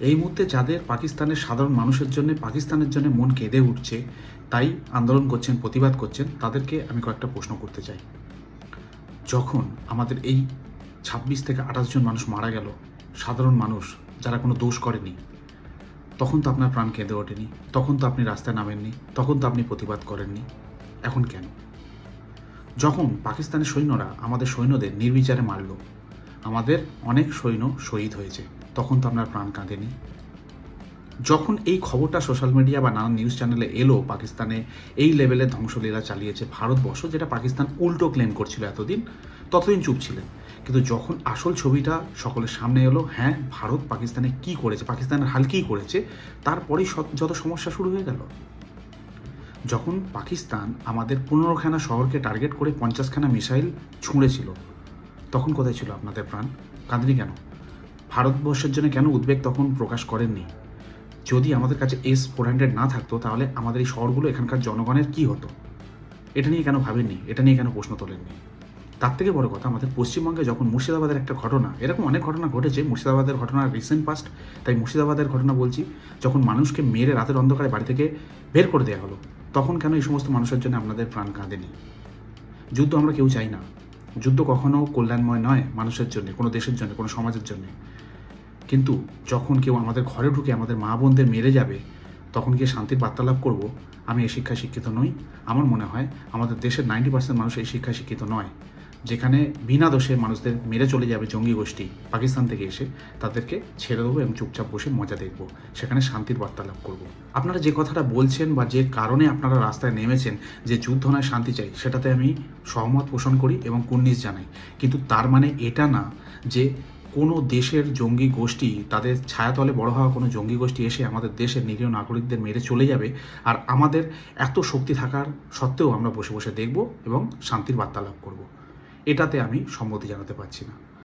এই মুহূর্তে যাদের পাকিস্তানের সাধারণ মানুষের জন্য পাকিস্তানের জন্য মন কেঁদে উঠছে, তাই আন্দোলন করছেন, প্রতিবাদ করছেন, তাদেরকে আমি কয়েকটা প্রশ্ন করতে চাই। যখন আমাদের এই ২৬ থেকে ২৮ জন মানুষ মারা গেল, সাধারণ মানুষ যারা কোনো দোষ করেনি, তখন তো আপনার প্রাণ কেঁদে ওঠেনি, তখন তো আপনি রাস্তায় নামেননি, তখন তো আপনি প্রতিবাদ করেননি। এখন কেন? যখন পাকিস্তানের সৈন্যরা আমাদের সৈন্যদের নির্বিচারে মারল, আমাদের অনেক সৈন্য শহীদ হয়েছে, তখন তো আপনার প্রাণ কাঁদেনি। যখন এই খবরটা সোশ্যাল মিডিয়া বা নানান নিউজ চ্যানেলে এলো, পাকিস্তানে এই লেভেলের ধ্বংসলীলা চালিয়েছে ভারতবর্ষ, যেটা পাকিস্তান উল্টো ক্লেম করছিল এতদিন, ততদিন চুপ ছিলেন। কিন্তু যখন আসল ছবিটা সকলের সামনে এলো, হ্যাঁ ভারত পাকিস্তানে কি করেছে, পাকিস্তানের হাল কী করেছে, তারপরেই যত সমস্যা শুরু হয়ে গেল। যখন পাকিস্তান আমাদের ১৫খানা শহরকে টার্গেট করে ৫০খানা মিসাইল ছুঁড়েছিল, তখন কোথায় ছিল আপনাদের প্রাণ? কাঁদেনি কেন? ভারতবর্ষের জন্য কেন উদ্বেগ তখন প্রকাশ করেননি? যদি আমাদের কাছে S-400 না থাকতো, তাহলে আমাদের এই শহরগুলো, এখানকার জনগণের কি হতো? এটা নিয়ে কেন ভাবেননি? এটা নিয়ে কেন প্রশ্ন তোলেননি? তার থেকে বড় কথা, আমাদের পশ্চিমবঙ্গে যখন মুর্শিদাবাদের একটা ঘটনা, এরকম অনেক ঘটনা ঘটেছে, মুর্শিদাবাদের ঘটনা রিসেন্ট পাস্ট, তাই মুর্শিদাবাদের ঘটনা বলছি, যখন মানুষকে মেরে রাতের অন্ধকারে বাড়ি থেকে বের করে দেওয়া হলো, তখন কেন এই সমস্ত মানুষের জন্য আপনাদের প্রাণ কাঁদেনি? যুদ্ধ আমরা কেউ চাই না। যুদ্ধ কখনো কল্যাণময় নয় মানুষের জন্য, কোনো দেশের জন্য, কোনো সমাজের জন্য। কিন্তু যখন কেউ আমাদের ঘরে ঢুকে আমাদের মা বোনদের মেরে যাবে, তখন গিয়ে শান্তির বার্তালাপ করব? আমি এই শিক্ষায় শিক্ষিত নই। আমার মনে হয় আমাদের দেশের 90% মানুষ এই শিক্ষায় শিক্ষিত নয়। যেখানে বিনা দোষে মানুষদের মেরে চলে যাবে জঙ্গি গোষ্ঠী পাকিস্তান থেকে এসে, তাদেরকে ছেড়ে দেবো এবং চুপচাপ বসে মজা দেখব, সেখানে শান্তির বার্তালাপ করব। আপনারা যে কথাটা বলছেন বা যে কারণে আপনারা রাস্তায় নেমেছেন, যে যুদ্ধ নয় শান্তি চাই, সেটাতে আমি সহমত পোষণ করি এবং কুর্নিশ জানাই। কিন্তু তার মানে এটা না যে কোনো দেশের জঙ্গি গোষ্ঠী, তাদের ছায়াতলে বড় হওয়া কোনো জঙ্গি গোষ্ঠী এসে আমাদের দেশের নিরীহ নাগরিকদের মেরে চলে যাবে, আর আমাদের এত শক্তি থাকার সত্ত্বেও আমরা বসে বসে দেখব এবং শান্তির বার্তালাপ করব। এটাতে আমি সম্মতি জানাতে পারছি না।